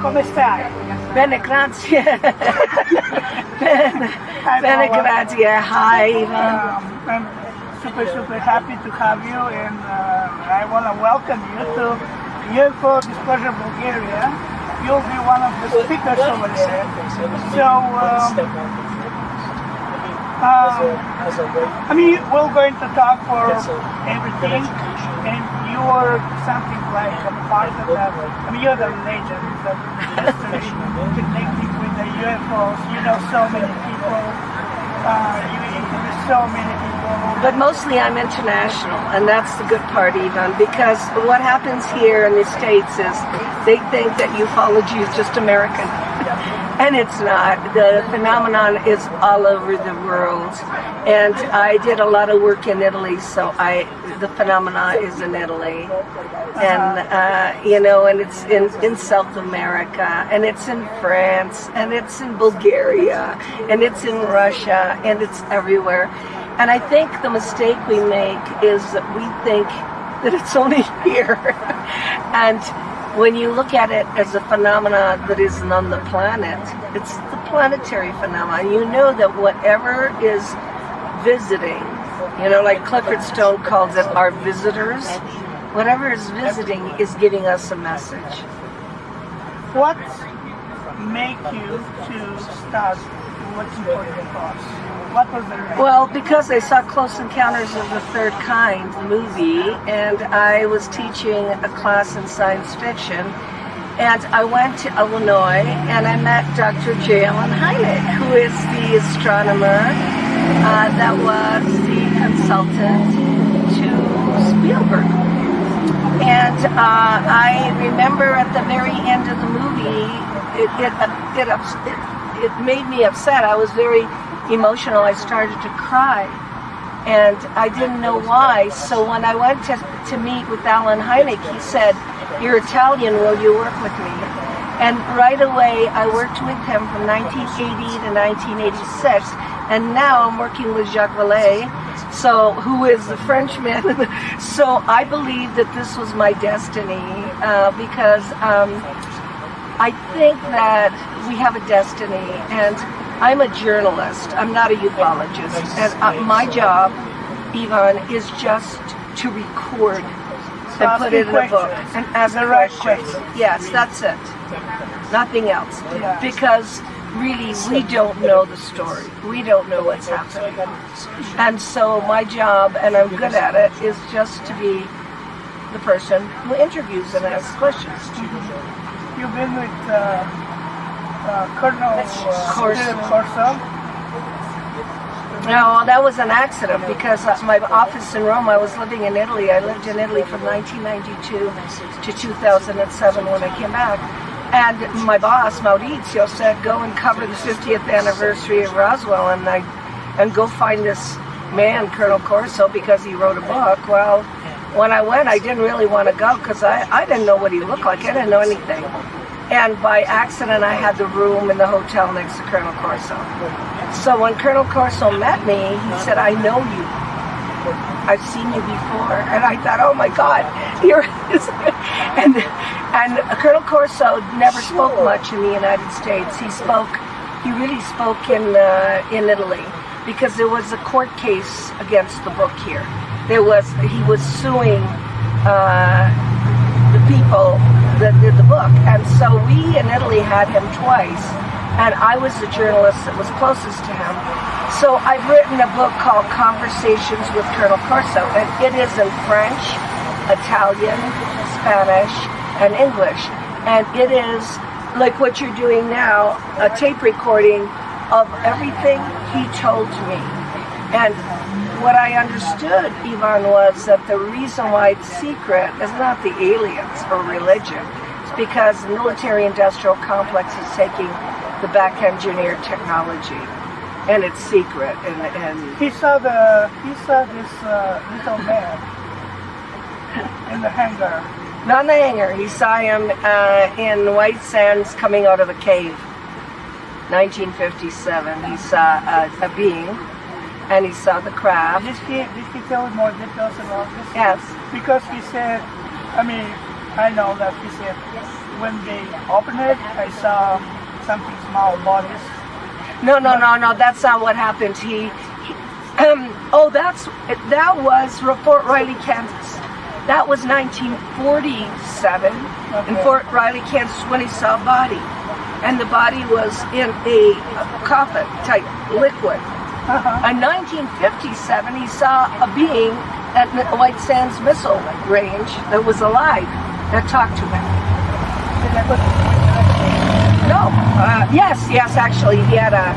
Come stai? Bene, grazie. Bene, grazie. Hi, Ivan. I'm super happy to have you, and I want to welcome you to UFO Disclosure Bulgaria. You'll be one of the speakers over there. So, I mean, we're going to talk for everything, and you're something like a part of that. I mean, you're the legend, the history connecting with the UFOs. You know so many people. You interview so many people. But mostly I'm international, and that's the good part, Ivan, because what happens here in the States is they think that ufology is just American. And it's not. The phenomenon is all over the world. And I did a lot of work in Italy, so the phenomena is in Italy. And, you know, and it's in South America, and it's in France, and it's in Bulgaria, and it's in Russia, and it's everywhere. And I think the mistake we make is that we think that it's only here. And when you look at it as a phenomena that isn't on the planet, it's the planetary phenomenon. You know that whatever is visiting, you know, like Clifford Stone calls it our visitors, whatever is visiting is giving us a message. What make you to start looking for the cross? What was the reason? Well, because I saw Close Encounters of the Third Kind movie, and I was teaching a class in science fiction, and I went to Illinois, and I met Dr. J. Allen Hynek, who is the astronomer that was the consultant to Spielberg. And I remember at the very end of the movie, it made me upset. I was very emotional. I started to cry, and I didn't know why. So when I went to meet with Allen Hynek, he said, "You're Italian, will you work with me?" And right away I worked with him from 1980 to 1986, and now I'm working with Jacques Vallée, who is the Frenchman. So I believe that this was my destiny, because I think that we have a destiny, and I'm a journalist. I'm not a ufologist. And my job, Ivan, is just to record and put it in a book and ask the right questions. Yes, that's it. Nothing else. Yeah. Because really, we don't know the story. We don't know what's happening. And so my job, and I'm good at it, is just to be the person who interviews and asks questions. You've been with Colonel Corso. No, that was an accident, because my office in Rome, I was living in Italy. I lived in Italy from 1992 to 2007 when I came back. And my boss, Maurizio, said, go and cover the 50th anniversary of Roswell, and go find this man, Colonel Corso, because he wrote a book. Well, when I went, I didn't really want to go, because I didn't know what he looked like. I didn't know anything. And by accident, I had the room in the hotel next to Colonel Corso. So when Colonel Corso met me, he said, I know you. I've seen you before. And I thought, oh my God, here it is. And Colonel Corso never spoke much in the United States. He really spoke in Italy, because there was a court case against the book here. He was suing the people that did the book, and so we in Italy had him twice, and I was the journalist that was closest to him. So I've written a book called Conversations with Colonel Corso, and it is in French, Italian, Spanish, and English. And it is like what you're doing now, a tape recording of everything he told me. And what I understood, Ivan, was that the reason why it's secret is not the aliens or religion. It's because the military-industrial complex is taking the back-engineered technology, and it's secret. And He saw this little man in the hangar. not in the hangar. He saw him in White Sands coming out of a cave. 1957. He saw a being, and he saw the craft. Did he tell you more details about this? Yes. Because he said, I know that he said, when they opened it, I saw something small bodies. No. That's not what happened. That was Fort Riley, Kansas. That was 1947 in Fort Riley, Kansas, when he saw a body. And the body was in a coffin type liquid. In 1957, he saw a being at the White Sands missile range that was alive that talked to him. No. Yes, actually, he had a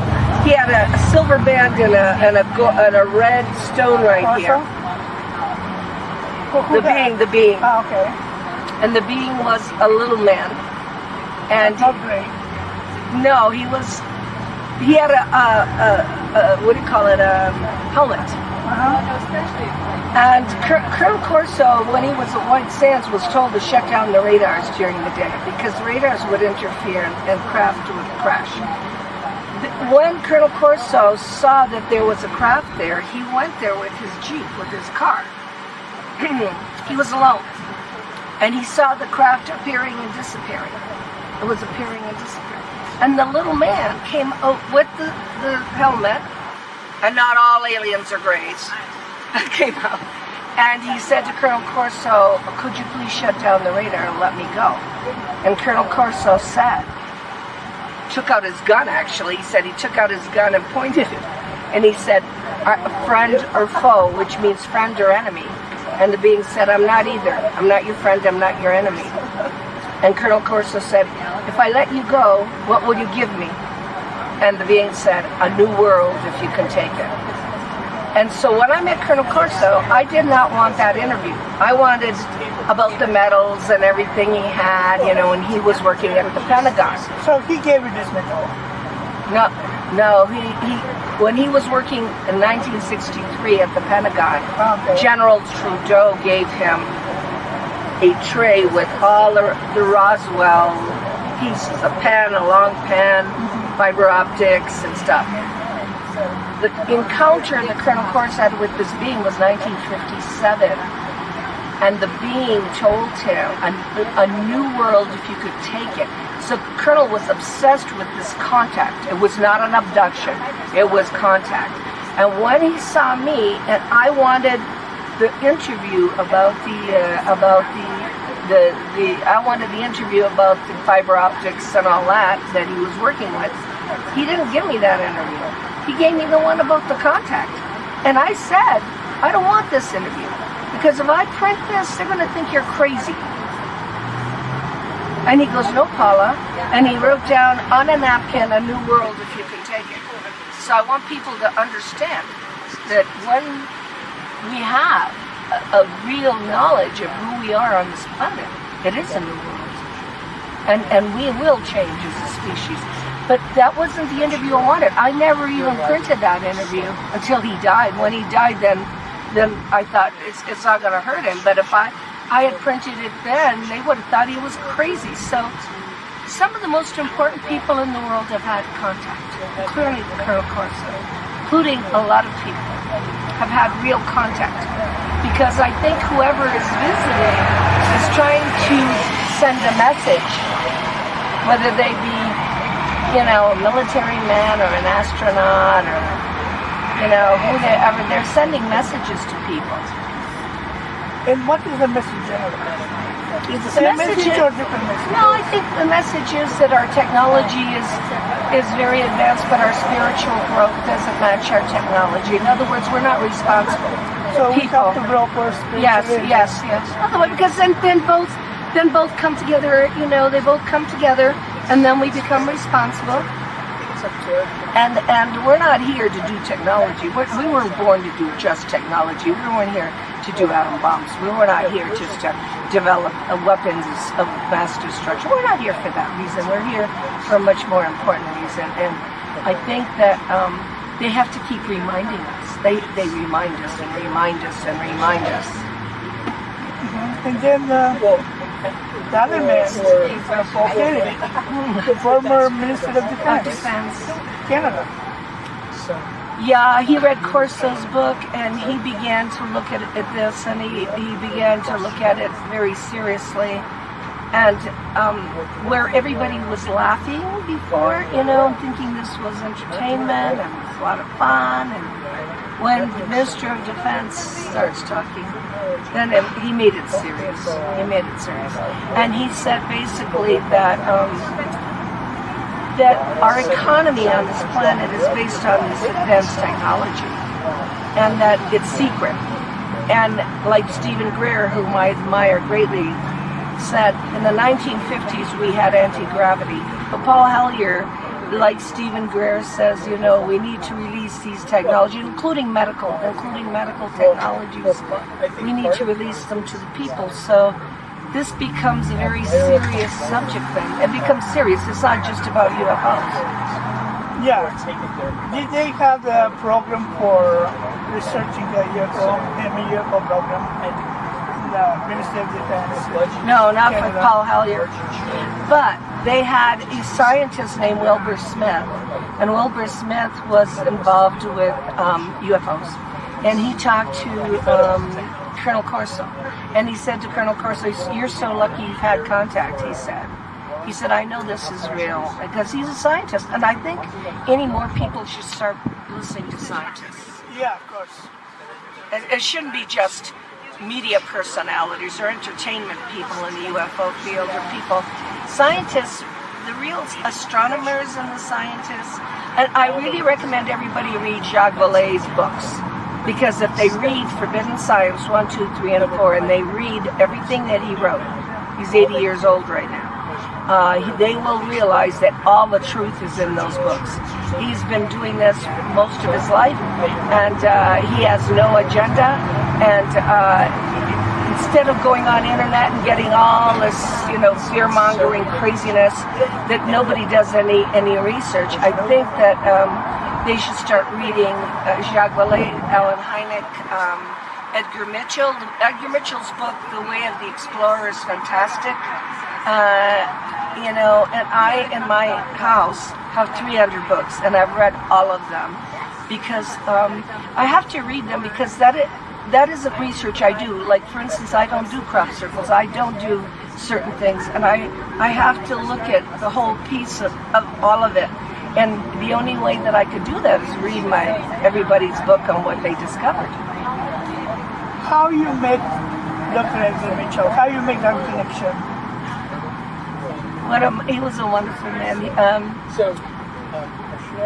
silver band and a red stone right here. The being. Oh, okay. And the being was a little man. And Not great. no, he had a what do you call it, a helmet. And Colonel Corso, when he was at White Sands, was told to shut down the radars during the day because the radars would interfere and craft would crash. When Colonel Corso saw that there was a craft there, he went there with his Jeep, with his car. He was alone. And he saw the craft appearing and disappearing. It was appearing and disappearing. And the little man came out with the helmet, and not all aliens are grays, came out. And he said to Colonel Corso, could you please shut down the radar and let me go? And Colonel Corso said, took out his gun actually, he said he took out his gun and pointed it. And he said, friend or foe, which means friend or enemy. And the being said, I'm not either. I'm not your friend, I'm not your enemy. And Colonel Corso said, if I let you go, what will you give me? And the being said, a new world if you can take it. And so when I met Colonel Corso, I did not want that interview. I wanted about the medals and everything he had, and he was working at the Pentagon. So he gave you this medal? No, when he was working in 1963 at the Pentagon, General Trudeau gave him a tray with all the Roswell pieces, a pen, a long pen, fiber optics and stuff. The encounter that Colonel Corso had with this being was 1957, and the being told him a new world if you could take it. So Colonel was obsessed with this contact. It was not an abduction, it was contact. And when he saw me, and I wanted the interview about I wanted the interview about the fiber optics and all that he was working with. He didn't give me that interview. He gave me the one about the contact. And I said, I don't want this interview because if I print this, they're going to think you're crazy. And he goes, no, Paula. And he wrote down on a napkin, a new world if you can take it. So I want people to understand that when we have a real knowledge of who we are on this planet, it is a new world. And we will change as a species. But that wasn't the interview I wanted. I never even printed that interview until he died. When he died, then I thought it's not going to hurt him. But if I had printed it then, they would have thought he was crazy. So some of the most important people in the world have had contact, including Colonel Corso, including a lot of people, have had real contact. Because I think whoever is visiting is trying to send a message, whether they be, a military man or an astronaut or, whoever. They're sending messages to people. And what is the message generally? Is the same message or different message? No, I think the message is that our technology is very advanced, but our spiritual growth doesn't match our technology. In other words, we're not responsible. So we have to grow for spirituality. Yes. Otherwise, because then both come together. You know, they both come together, and then we become responsible. And we're not here to do technology. We weren't born to do just technology. We weren't here to do atom bombs. We were not here just to develop weapons of mass destruction. We're not here for that reason. We're here for a much more important reason. And I think that they have to keep reminding us. They remind us and remind us and remind us. And then the other man is Paul Kennedy, the former Minister of Defense. Canada. Yeah, he read Corso's book and he began to look at this, and he began to look at it very seriously. And where everybody was laughing before, you know, thinking this was entertainment and it was a lot of fun, and when the Minister of Defense starts talking, then he made it serious. And he said basically that that our economy on this planet is based on this advanced technology, and that it's secret. And like Stephen Greer, whom I admire greatly, said in the 1950s we had anti-gravity. But Paul Hellyer, like Stephen Greer, says, you know, we need to release these technologies, including medical technologies. We need to release them to the people. So this becomes a very serious subject then. It becomes serious. It's not just about UFOs. Yeah. Did they have a program for researching the UFO program? The Ministry of Defense? No, not for Paul Hellyer. But they had a scientist named Wilbur Smith. And Wilbur Smith was involved with UFOs. And he talked to Colonel Corso. And he said to Colonel Corso, "You're so lucky you've had contact," he said. He said, "I know this is real," because he's a scientist. And I think any more people should start listening to scientists. Yeah, of course. It shouldn't be just media personalities or entertainment people in the UFO field, or people, scientists, the real astronomers and the scientists. And I really recommend everybody read Jacques Vallée's books. Because if they read Forbidden Science 1, 2, 3, and 4, and they read everything that he wrote, he's 80 years old right now, they will realize that all the truth is in those books. He's been doing this most of his life, and he has no agenda. And instead of going on internet and getting all this, you know, fear-mongering craziness that nobody does any research, I think that they should start reading Jacques Vallée, Alan Hynek, Edgar Mitchell. Edgar Mitchell's book, The Way of the Explorer, is fantastic. You know, and I, in my house, have 300 books, and I've read all of them because I have to read them, because that isn't research I do. Like, for instance, I don't do crop circles. I don't do certain things, and I have to look at the whole piece of all of it. And the only way that I could do that is read everybody's book on what they discovered. How you met Dr. Edgar Mitchell? How you make that connection? He was a wonderful man.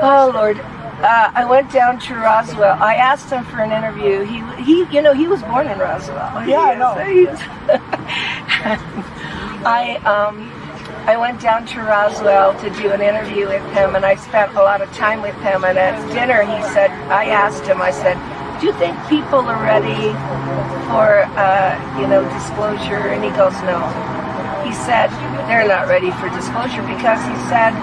Oh Lord, I went down to Roswell. I asked him for an interview. He you know, he was born in Roswell. Yeah, I know. I went down to Roswell to do an interview with him, and I spent a lot of time with him. And at dinner, I asked him, I said, "Do you think people are ready for, you know, disclosure?" And he goes, "No." He said, "They're not ready for disclosure," because he said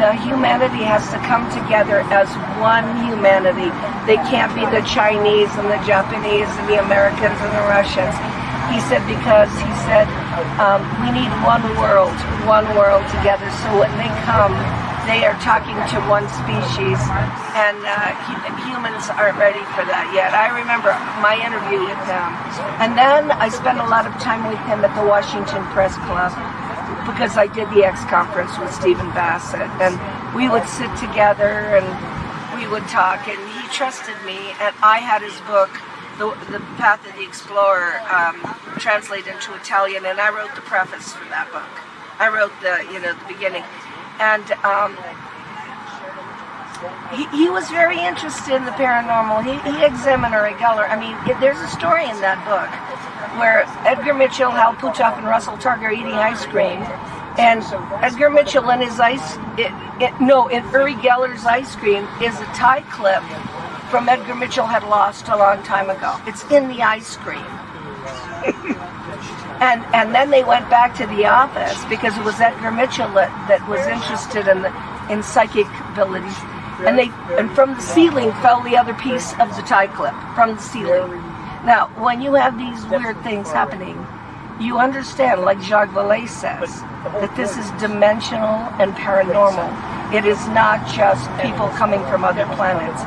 the humanity has to come together as one humanity. They can't be the Chinese and the Japanese and the Americans and the Russians. He said, because he said, we need one world together. So when they come, they are talking to one species, and humans aren't ready for that yet. I remember my interview with him, and then I spent a lot of time with him at the Washington Press Club, because I did the X conference with Stephen Bassett, and we would sit together and we would talk, and he trusted me, and I had his book, the Path of the Explorer, translated into Italian, and I wrote the preface for that book. I wrote the beginning, and he was very interested in the paranormal. He examined Uri Geller. I mean, there's a story in that book where Edgar Mitchell, Hal Puthoff, and Russell Targ are eating ice cream, and Edgar Mitchell and his in Uri Geller's ice cream is a tie clip from Edgar Mitchell had lost a long time ago. It's in the ice cream. and then they went back to the office because it was Edgar Mitchell that was interested in psychic abilities. And from the ceiling fell the other piece of the tie clip from the ceiling. Now, when you have these weird things happening, you understand, like Jacques Vallée says, that this is dimensional and paranormal. It is not just people coming from other planets.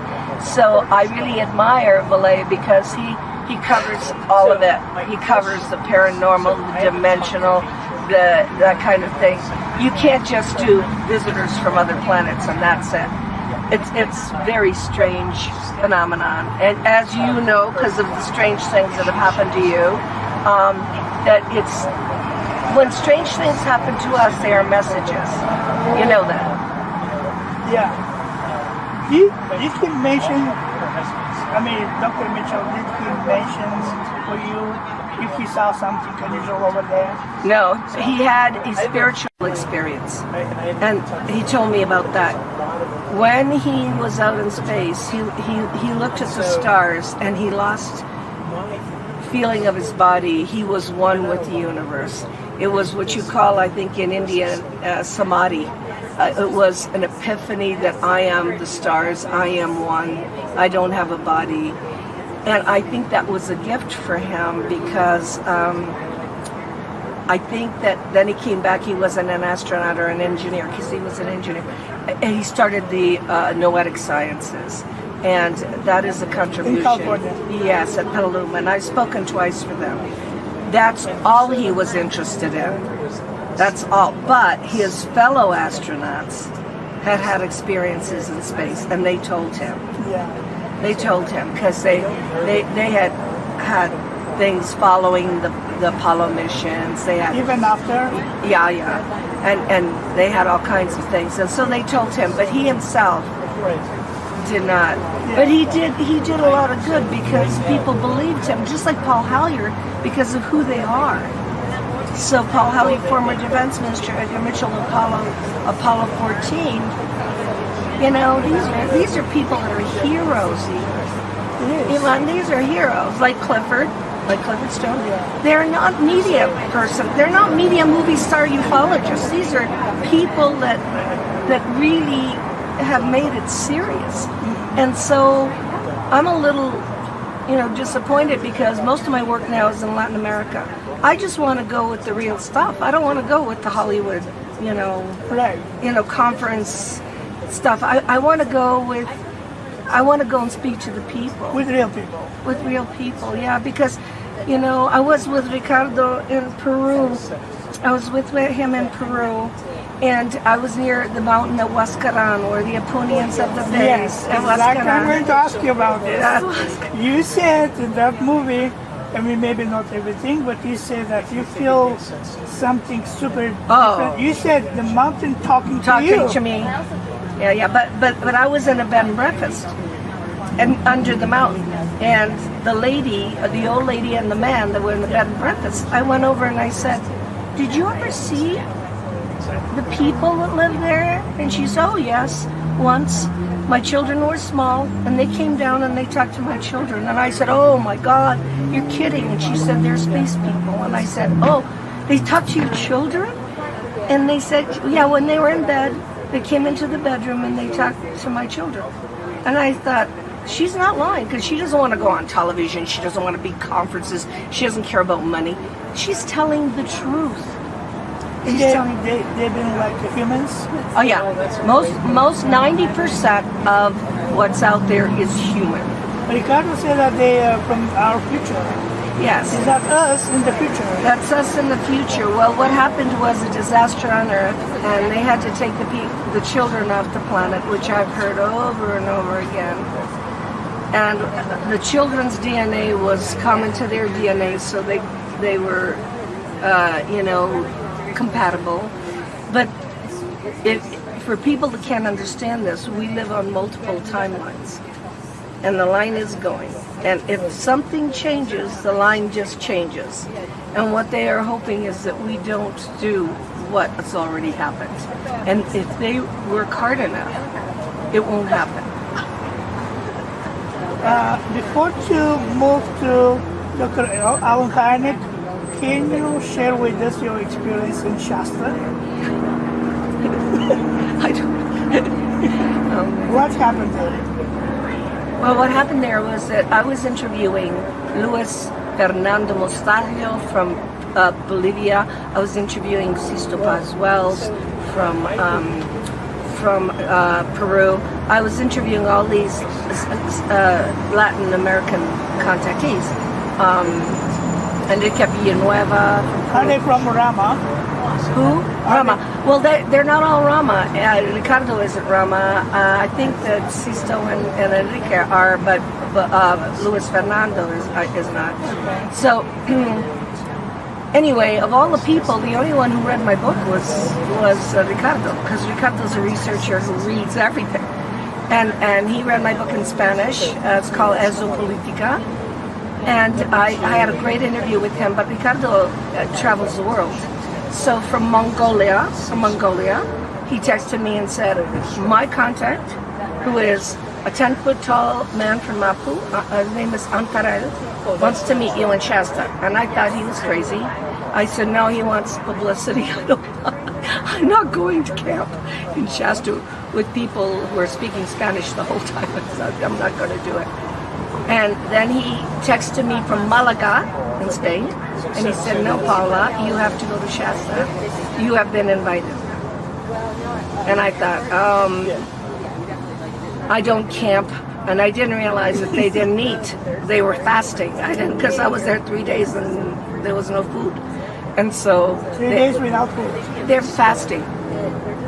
So I really admire Vallée because he covers all of it. He covers the paranormal, the dimensional, that kind of thing. You can't just do visitors from other planets and that's it. It's very strange phenomenon. And as you know, because of the strange things that have happened to you, that it's, when strange things happen to us, they are messages. You know that. Yeah. Did he mention, I mean, Dr. Mitchell, did he mention for you if he saw something unusual over there? No, he had a spiritual experience, and he told me about that. When he was out in space, he looked at the stars and he lost feeling of his body. He was one with the universe. It was what you call, I think in India, samadhi. It was an epiphany that I am the stars, I am one, I don't have a body. And I think that was a gift for him because I think that then he came back, he wasn't an astronaut or an engineer, because he was an engineer. And he started the noetic sciences. And that is a contribution. In California? Yes, at Petaluma. And I've spoken twice for them. That's all he was interested in. That's all. But his fellow astronauts had experiences in space, and they told him. Yeah. They told him because they had things following the Apollo missions. They had Even after? Yeah. And they had all kinds of things. And so they told him, but he himself did not. Yeah. But he did a lot of good because people believed him, just like Paul Halyard, because of who they are. So Paul Halyard, former defense minister, Edgar Mitchell, Apollo 14, you know, these are people that are heroes. Even these are heroes, like Clifford Stone. They're not media they're not media movie star ufologists. These are people that really have made it serious. And so I'm a little, disappointed because most of my work now is in Latin America. I just want to go with the real stuff. I don't want to go with the Hollywood, conference stuff. I want to go and speak to the people. With real people. With real people, yeah, because, I was with Ricardo in Peru. I was with him in Peru, and I was near the mountain of Huascaran, where the Apunians of the base. Yes, exactly. I'm going to ask you about this. You said in that movie, I mean, maybe not everything, but you said that you feel something super different. You said the mountain talking to you. Talking to me. Yeah, but I was in a bed and breakfast, and under the mountain, and the old lady and the man that were in the bed and breakfast, I went over and I said, "Did you ever see the people that live there?" And she said, "Oh yes, once. My children were small, and they came down and they talked to my children." And I said, "Oh my God, you're kidding." And she said, "They're space people." And I said, "Oh, they talked to your children?" And they said, "Yeah, when they were in bed, they came into the bedroom and they talked to my children." And I thought, she's not lying, because she doesn't want to go on television. She doesn't want to be conferences. She doesn't care about money. She's telling the truth. They've been like humans? Oh yeah, most 90% of what's out there is human. Ricardo said that they are from our future. Yes. Is that us in the future? That's us in the future. Well, what happened was a disaster on Earth, and they had to take the children off the planet, which I've heard over and over again. and the children's DNA was common to their DNA, so they were, compatible. But for people that can't understand this, we live on multiple timelines, and the line is going. And if something changes, the line just changes. And what they are hoping is that we don't do what has already happened. And if they work hard enough, it won't happen. Before you move to Dr. Alan Hynek, can you share with us your experience in Shasta? I don't. What happened there? Well, what happened there was that I was interviewing Luis Fernando Mostajo from Bolivia. I was interviewing Sisto Paz Wells from Peru. I was interviewing all these Latin American contactees. Enrique Villanueva. Are they from Rama? Who? Rama. Well, they're not all Rama. Ricardo isn't Rama. I think that Sisto and Enrique are, but Luis Fernando is not. So, anyway, of all the people, the only one who read my book was Ricardo, because Ricardo's a researcher who reads everything. And he read my book in Spanish. It's called Exopolitica. And I had a great interview with him, but Ricardo travels the world. So from Mongolia, he texted me and said, my contact, who is a 10-foot tall man from Mapu, his name is Antarel, wants to meet you in Shasta. And I thought he was crazy. I said, no, he wants publicity. I'm not going to camp in Shasta with people who are speaking Spanish the whole time. I'm not going to do it. And then he texted me from Malaga in Spain, and he said, no, Paula, you have to go to Shasta. You have been invited. And I thought, I don't camp, and I didn't realize that they didn't eat. They were fasting. I didn't, because I was there 3 days and there was no food. And so 3 days without food. They're fasting.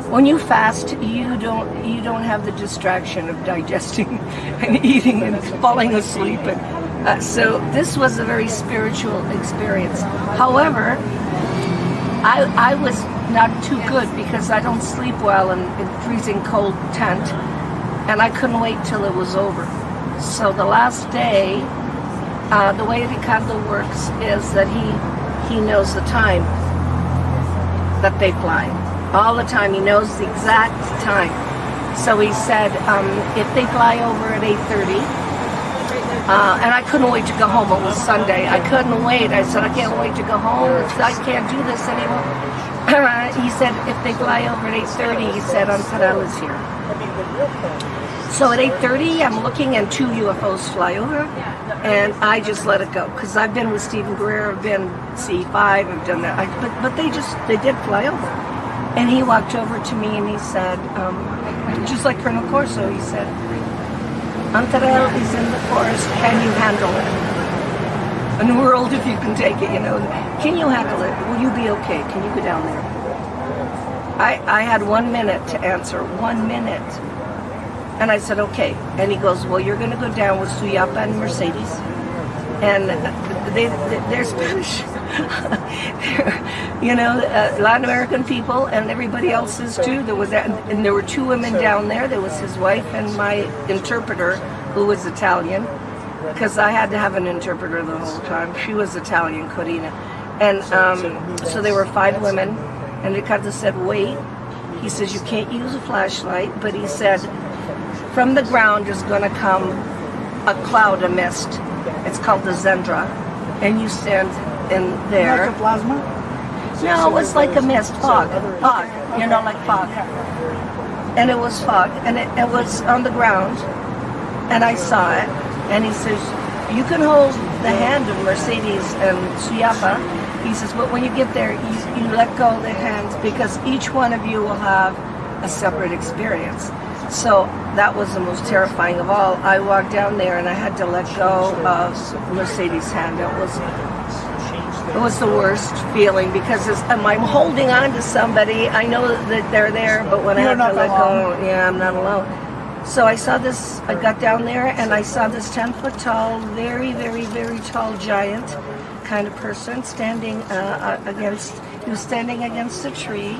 When you fast, you don't have the distraction of digesting and eating and falling asleep. And so this was a very spiritual experience. However, I was not too good because I don't sleep well in freezing cold tent, and I couldn't wait till it was over. So the last day, the way Ricardo works is that he knows the time that they fly. All the time, he knows the exact time. So he said, if they fly over at 8:30, and I couldn't wait to go home. It was Sunday. I couldn't wait. I said, I can't wait to go home. I can't do this anymore. He said, if they fly over at 8:30, he said, Antarel is here. So at 8:30, I'm looking and 2 UFOs fly over, and I just let it go. Because I've been with Stephen Greer, I've been C5, I've done that. But they did fly over. And he walked over to me and he said, just like Colonel Corso, he said, Antarel is in the forest, can you handle it? In the world, if you can take it, can you handle it? Will you be okay? Can you go down there? I had 1 minute to answer, 1 minute. And I said, okay. And he goes, well, you're going to go down with Suyapa and Mercedes. And they're Spanish. Latin American people, and everybody else is too. There were 2 women down there. There was his wife and my interpreter, who was Italian, because I had to have an interpreter the whole time. She was Italian, Corina. And so there were 5 women, and Ricardo said, wait. He says, you can't use a flashlight, but he said, from the ground is going to come a cloud, a mist. It's called the Zendra, and you stand in there. Like a plasma? No, it was like a mist, fog, like fog. And it was fog, and it was on the ground, and I saw it, and he says, you can hold the hand of Mercedes and Suyapa. He says, but when you get there, you let go of the hands, because each one of you will have a separate experience. So that was the most terrifying of all. I walked down there and I had to let go of Mercedes' hand. It was the worst feeling, because I'm holding on to somebody. I know that they're there, but when I have to let go, I'm not alone. So I saw this, I got down there and I saw this 10-foot tall, very, very, very tall giant kind of person standing he was standing against a tree.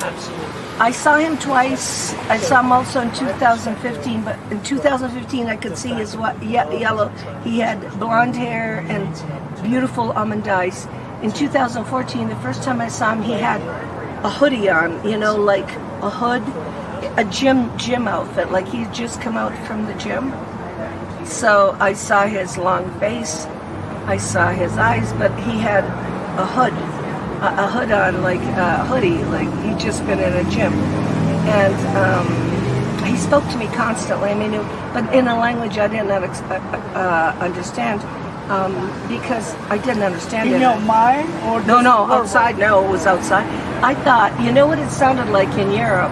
Absolutely. I saw him twice. I saw him also in 2015, but in 2015 I could see his yellow. He had blonde hair and beautiful almond eyes. In 2014, the first time I saw him, he had a hoodie on, you know, like a hood, a gym outfit, like he'd just come out from the gym. So I saw his long face, I saw his eyes, but he had a hood on, like a hoodie, like he'd just been in a gym. And he spoke to me constantly, I mean, but in a language I did not understand. Because I didn't understand it. In your mind? Or No, outside. No, it was outside. I thought, you know what it sounded like in Europe?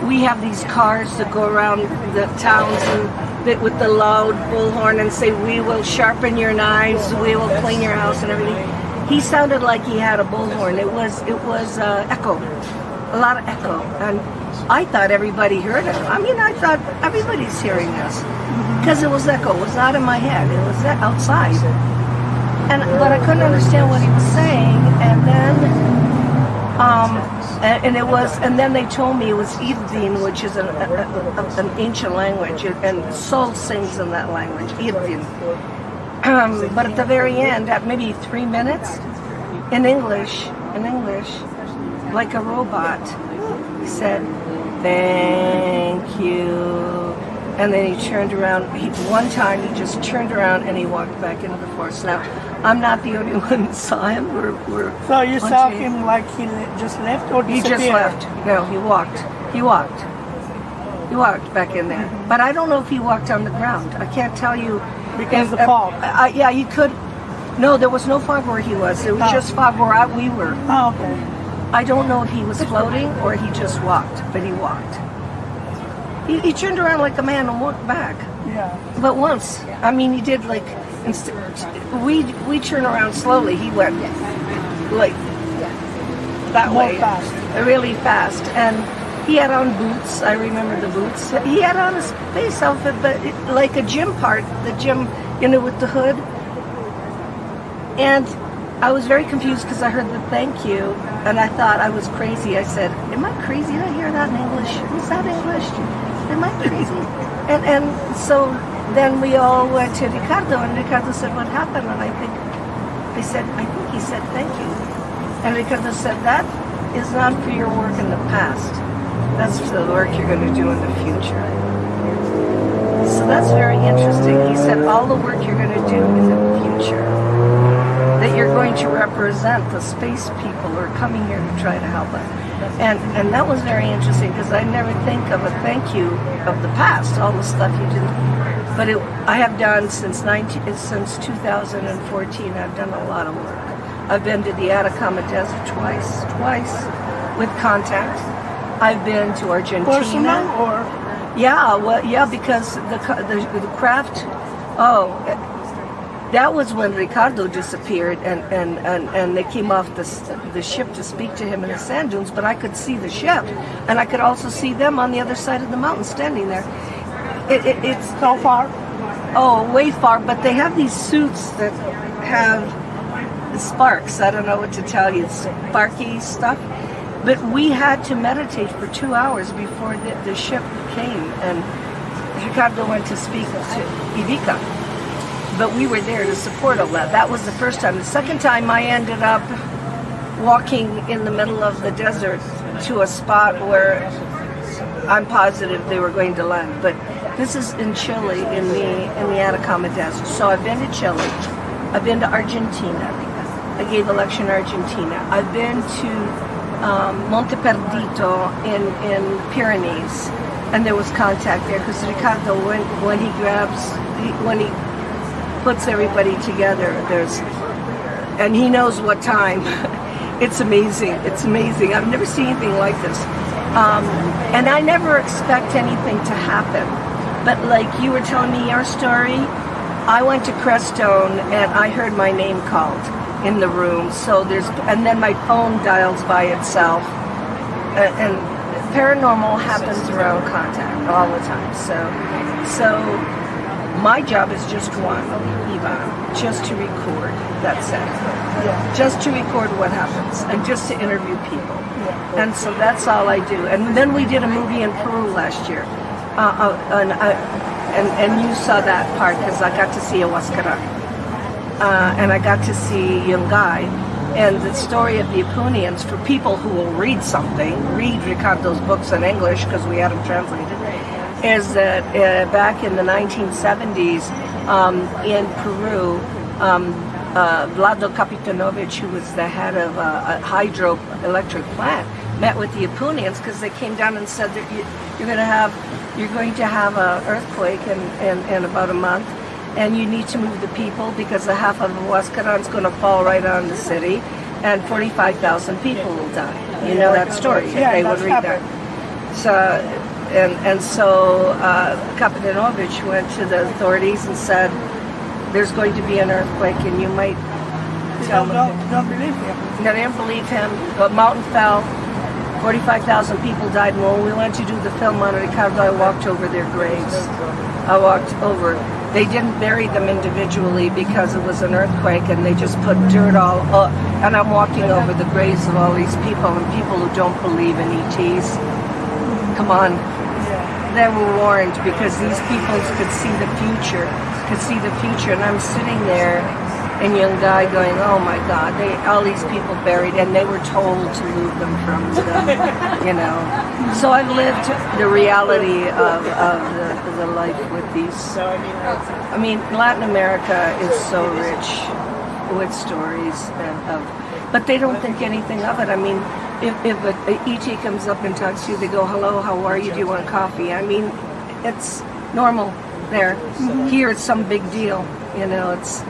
We have these cars that go around the towns and with the loud bullhorn and say, we will sharpen your knives, we will clean your house and everything. He sounded like he had a bullhorn. It was echo, a lot of echo. And I thought everybody heard it. I mean, I thought everybody's hearing this. Because it was echo, it was not in my head, it was outside. But I couldn't understand what he was saying, and then they told me it was Irdin, which is an ancient language, and soul sings in that language, Irdin. But at the very end, at maybe 3 minutes, in English, like a robot, he said, "Thank you." And then he turned around. One time he just turned around and he walked back into the forest. Now, I'm not the only one that saw him. So you saw him like he just left or disappeared? He just left. No, he walked. He walked back in there. But I don't know if he walked on the ground. I can't tell you. Because the fog? Yeah, you could. No, there was no fog where he was. It was just fog where we were. Oh, okay. I don't know if he was floating or he just walked, but he walked. He turned around like a man and walked back. Yeah. But once, I mean, he did like, we turned around slowly. He went like that More way, fast. really fast. And he had on boots. I remember the boots. He had on a space outfit, but like a gym part, the gym, you know, with the hood. And I was very confused because I heard the thank you, and I thought I was crazy. I said, "Am I crazy? Did I hear that in English? Was that English? Am I crazy?" And so then we all went to Ricardo, and Ricardo said, "What happened?" And I think he said thank you. And Ricardo said, "That is not for your work in the past. That's for the work you're going to do in the future." So that's very interesting. He said, all the work you're going to do in the future, that you're going to represent the space people who are coming here to try to help us. And that was very interesting because I never think of a thank you of the past, all the stuff you did. But I have done since 2014, I've done a lot of work. I've been to the Atacama Desert twice with contact. I've been to Argentina. Personal or? Yeah, well, yeah, because the craft, that was when Ricardo disappeared and they came off the ship to speak to him in the sand dunes, but I could see the ship, and I could also see them on the other side of the mountain standing there. It's How far? Oh, way far, but they have these suits that have sparks. I don't know what to tell you, sparky stuff. But we had to meditate for 2 hours before the ship came, and Ricardo went to speak to Ivica. But we were there to support all that. That was the first time. The second time I ended up walking in the middle of the desert to a spot where I'm positive they were going to land. But this is in Chile, in the Atacama Desert. So I've been to Chile. I've been to Argentina. I gave a lecture in Argentina. I've been to Monte Perdito in Pyrenees, and there was contact there because Ricardo, when he puts everybody together, and he knows what time. It's amazing. It's amazing. I've never seen anything like this, and I never expect anything to happen. But like you were telling me your story, I went to Crestone and I heard my name called in the room. So and then my phone dials by itself, and paranormal happens around contact all the time. So my job is just one, Ivan, just to record. That's it. Yeah. Just to record what happens and just to interview people. And so that's all I do. And then we did a movie in Peru last year. And you saw that part because I got to see Huascaran. And I got to see Yungay. And the story of the Apunians, for people who will read Ricardo's books in English because we had them translated, is that back in the 1970s in Peru, Vlado Kapitanovich, who was the head of a hydroelectric plant, met with the Apunians because they came down and said that you're going to have an earthquake in about a month, and you need to move the people because the half of Huascaran is going to fall right on the city, and 45,000 people will die. You know that story. Yeah, they would read that. So, and so Kapitanovich went to the authorities and said, "There's going to be an earthquake, and you might." Don't believe him. They didn't believe him. The mountain fell. 45,000 people died. And when we went to do the film on Ricardo, I walked over their graves. I walked over. They didn't bury them individually because it was an earthquake, and they just put dirt all up. And I'm walking over the graves of all these people, and people who don't believe in ETs. Come on. They were warned because these people could see the future. And I'm sitting there in Yungay going, oh my God, all these people buried, and they were told to move them from them, you know. So I've lived the reality of the life with these. I mean, Latin America is so rich with stories but they don't think anything of it. I mean, if an ET comes up and talks to you, they go, hello, how are you, do you want coffee? I mean, it's normal there. Mm-hmm. Here it's some big deal, you know, it's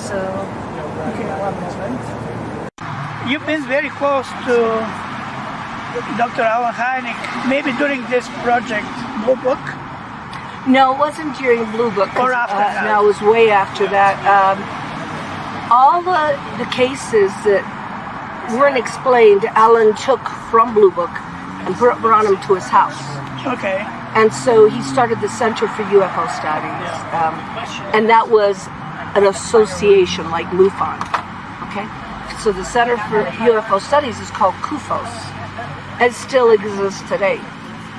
so. You've been very close to Dr. Alan Hynek, maybe during this project, Blue Book? No, it wasn't during Blue Book. Or after that? No, it was way after that. All the cases that weren't explained, Alan took from Blue Book and brought them to his house. Okay. And so he started the Center for UFO Studies. And that was an association like MUFON. Okay? So the Center for UFO Studies is called CUFOS. It still exists today.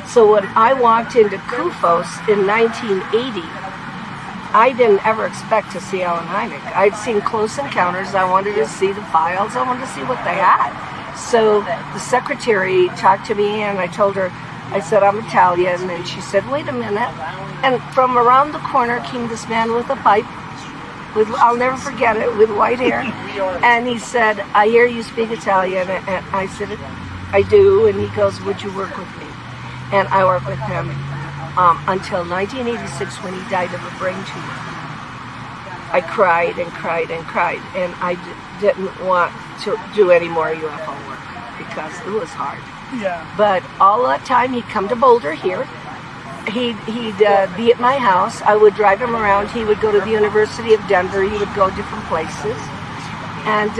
So when I walked into CUFOS in 1980, I didn't ever expect to see Alan Hynek. I'd seen Close Encounters. I wanted to see the files. I wanted to see what they had. So the secretary talked to me, and I told her, I said, I'm Italian. And she said, wait a minute. And from around the corner came this man with a pipe, I'll never forget it, with white hair. And he said, I hear you speak Italian. And I said, I do. And he goes, would you work with me? And I worked with him until 1986 when he died of a brain tumor. I cried and cried and cried, and I didn't want to do any more UFO work because it was hard. Yeah. But all that time he'd come to Boulder here. He'd be at my house. I would drive him around. He would go to the University of Denver. He would go different places. And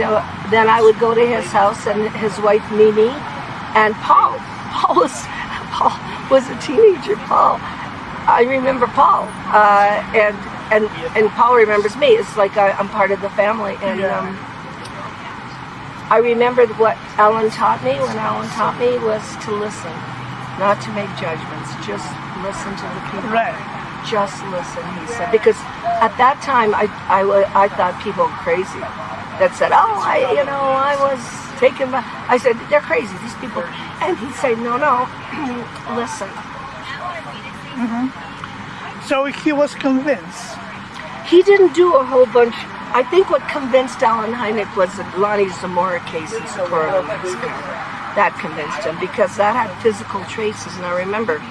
then I would go to his house, and his wife Mimi and Paul. Paul was a teenager. Paul, I remember Paul, and Paul remembers me. It's like I'm part of the family. And I remembered what Alan taught me. When Alan taught me was to listen, not to make judgments. Just listen to the people. Right. Just listen, he said. Because at that time, I thought people were crazy. That said, oh, I was taken by. I said, they're crazy, these people. And he'd say, no, listen. Mm-hmm. So he was convinced. He didn't do a whole bunch. I think what convinced Alan Hynek was the Lonnie Zamora case in Socorro, New Mexico. That convinced him because that had physical traces. And I remember,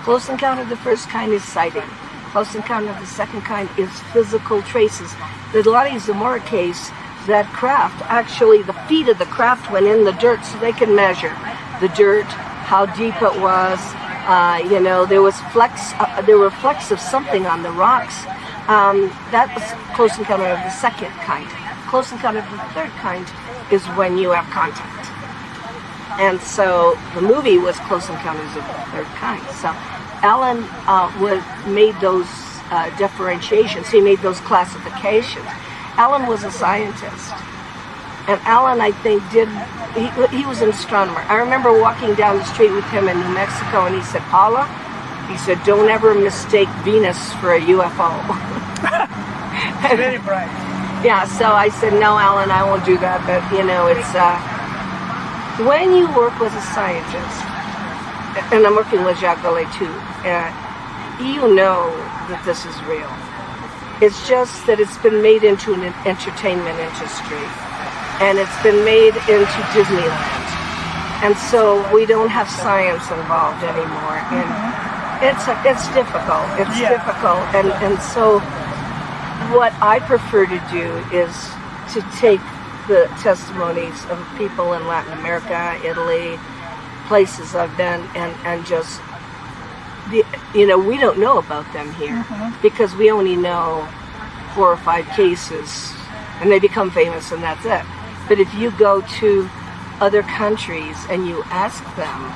Close Encounter of the First Kind is sighting. Close Encounter of the Second Kind is physical traces. The Lonnie Zamora case, that craft, actually the feet of the craft went in the dirt so they could measure the dirt, how deep it was. There was there were flecks of something on the rocks. That was Close Encounter of the Second Kind. Close Encounter of the Third Kind is when you have contact. And so the movie was Close Encounters of the Third Kind. So Alan made those differentiations. He made those classifications. Alan was a scientist. And Alan, I think, he was an astronomer. I remember walking down the street with him in New Mexico, and he said, Paula, he said, don't ever mistake Venus for a UFO. Very bright. Yeah, so I said, no, Alan, I won't do that. But, you know, it's, when you work with a scientist, and I'm working with Jacques Vallée too, you know that this is real. It's just that it's been made into an entertainment industry. And it's been made into Disneyland. And so we don't have science involved anymore. And it's difficult. It's difficult. And so what I prefer to do is to take the testimonies of people in Latin America, Italy, places I've been, and just, you know, we don't know about them here because we only know 4 or 5 cases and they become famous and that's it. But if you go to other countries and you ask them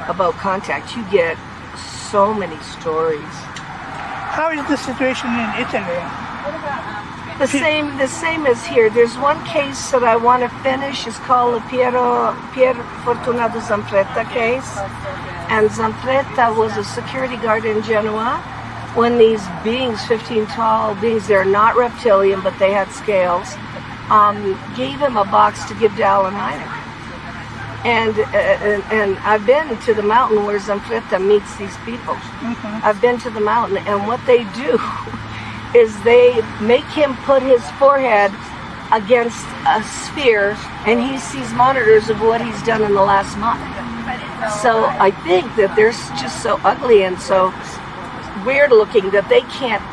about contact, you get so many stories. How is the situation in Italy? The same as here. There's one case that I want to finish. It's called the Pier Fortunato Zanfretta case. And Zanfretta was a security guard in Genoa when these beings, 15 tall beings, they're not reptilian, but they had scales, gave him a box to give to Alan Hynek. And I've been to the mountain where Zanfretta meets these people. I've been to the mountain, and what they do is they make him put his forehead against a sphere, and he sees monitors of what he's done in the last month. So I think that they're just so ugly and so weird looking that they can't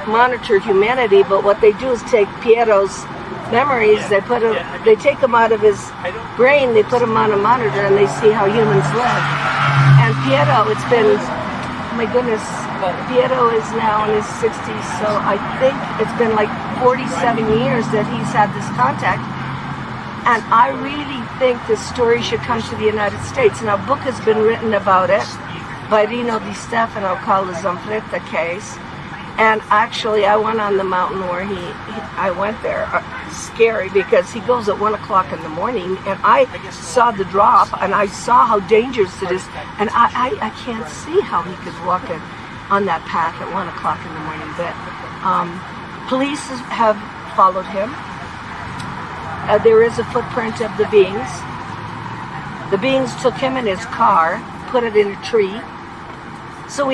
monitor humanity, but what they do is take Piero's memories, they take them out of his brain, they put them on a monitor, and they see how humans live. And Piero, it's been, my goodness, Piero is now in his 60s, so I think it's been like 47 years that he's had this contact. And I really think this story should come to the United States. And a book has been written about it by Rino Di Stefano called the Zanfretta case. And actually, I went on the mountain where I went there. Scary, because he goes at 1 o'clock in the morning, and I saw the drop, and I saw how dangerous it is, and I can't see how he could walk on that path at 1 o'clock in the morning. But police have followed him. There is a footprint of the beings. The beings took him in his car, put it in a tree. So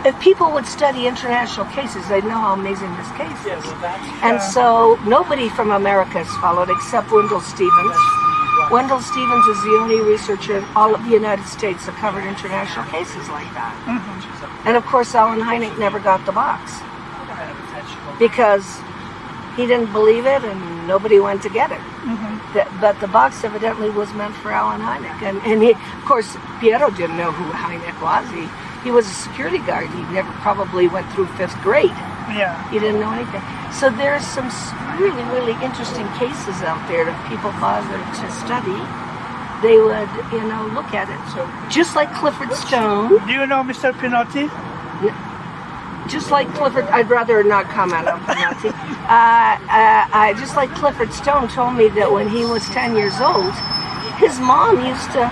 if people would study international cases, they'd know how amazing this case is. And so nobody from America has followed except Wendell Stevens. Wendell Stevens is the only researcher in all of the United States that covered international cases like that. And of course, Alan Hynek never got the box because he didn't believe it and nobody went to get it. But the box evidently was meant for Alan Hynek. And he, of course, Piero didn't know who Hynek was. He was a security guard. He never probably went through 5th grade. He didn't know anything. So there's some really, really interesting cases out there that people bother to study. They would, look at it. So just like Clifford Stone. Do you know Mr. Pinotti? Just like Clifford, I'd rather not comment on Pinotti. Just like Clifford Stone told me that when he was 10 years old, his mom used to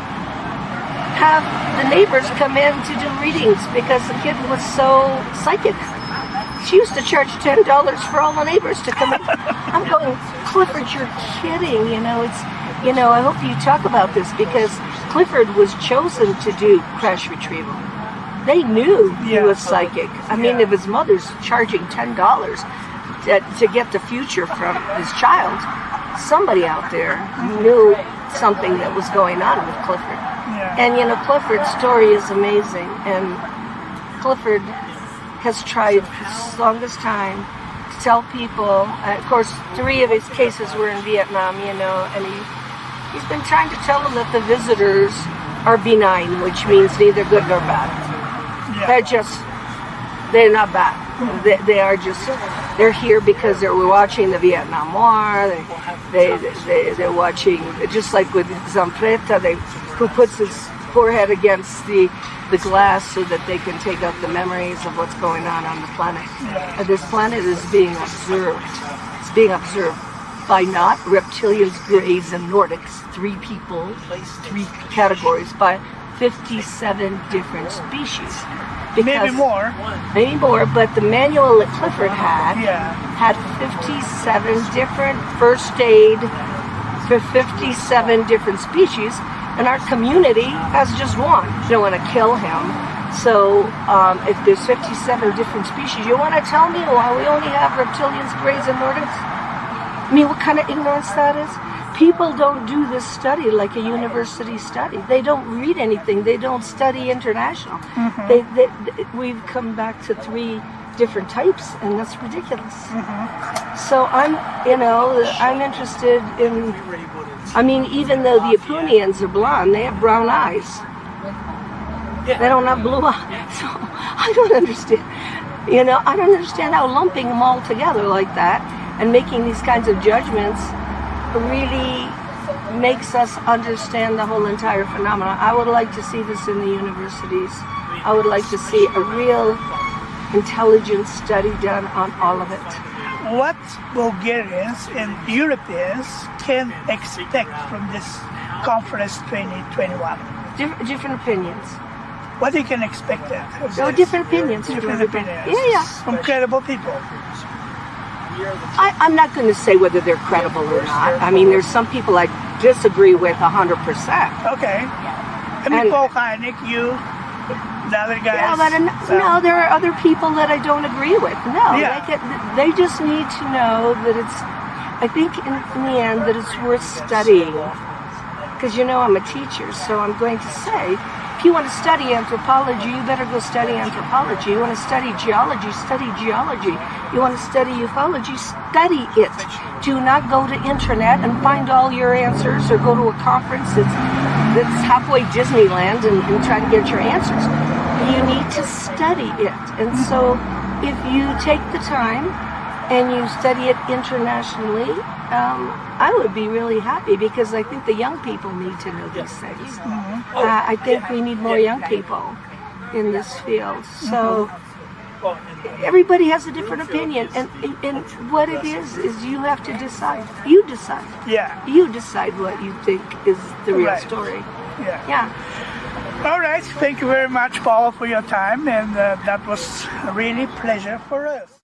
have the neighbors come in to do readings because the kid was so psychic. She used to charge $10 for all the neighbors to come in. I'm going, Clifford, you're kidding. I hope you talk about this because Clifford was chosen to do crash retrieval. They knew he was psychic. I mean, if his mother's charging $10 to get the future from his child, somebody out there knew something that was going on with Clifford. And Clifford's story is amazing, and Clifford has tried for the longest time to tell people, of course 3 of his cases were in Vietnam, and he's been trying to tell them that the visitors are benign, which means neither good nor bad. They're not bad. They are just They're here because they're watching the Vietnam War. They're watching, just like with Zampreta, who puts his forehead against the glass so that they can take out the memories of what's going on the planet. And this planet is being observed. It's being observed by not reptilians, greys, and Nordics, 3 people, 3 categories, by 57 different species. Maybe more. Maybe more, but the manual that Clifford had 57 different first aid for 57 different species, and our community has just one. You don't want to kill him. So if there's 57 different species, you want to tell me why we only have reptilians, greys, and Nordics? I mean, what kind of ignorance that is? People don't do this study like a university study. They don't read anything. They don't study international. We've come back to 3 different types, and that's ridiculous. So I'm interested in, I mean, even though the Apunians are blonde, they have brown eyes. They don't have blue eyes. So I don't understand. I don't understand how lumping them all together like that and making these kinds of judgments really makes us understand the whole entire phenomenon. I would like to see this in the universities. I would like to see a real intelligent study done on all of it. What Bulgarians and Europeans can expect from this conference 2021? Different opinions. What they can expect then? Different opinions. Different opinions. Yeah. From credible people. I'm not going to say whether they're credible or not. I mean, there's some people I disagree with 100%. Okay. I mean, Paul Heineck, you, the other guys. Yeah, no, there are other people that I don't agree with. No, they just need to know that I think in the end that it's worth studying. Because I'm a teacher, so I'm going to say, if you want to study anthropology, you better go study anthropology. You want to study geology, study geology. You want to study ufology, study it. Do not go to internet and find all your answers, or go to a conference that's halfway Disneyland and try to get your answers. You need to study it. And so if you take the time and you study it internationally, I would be really happy, because I think the young people need to know these things. I think we need more young people in this field. So everybody has a different opinion, and what it is you have to decide. You decide. Yeah. You decide what you think is the real story. Yeah. All right. Thank you very much, Paula, for your time, and that was a really pleasure for us.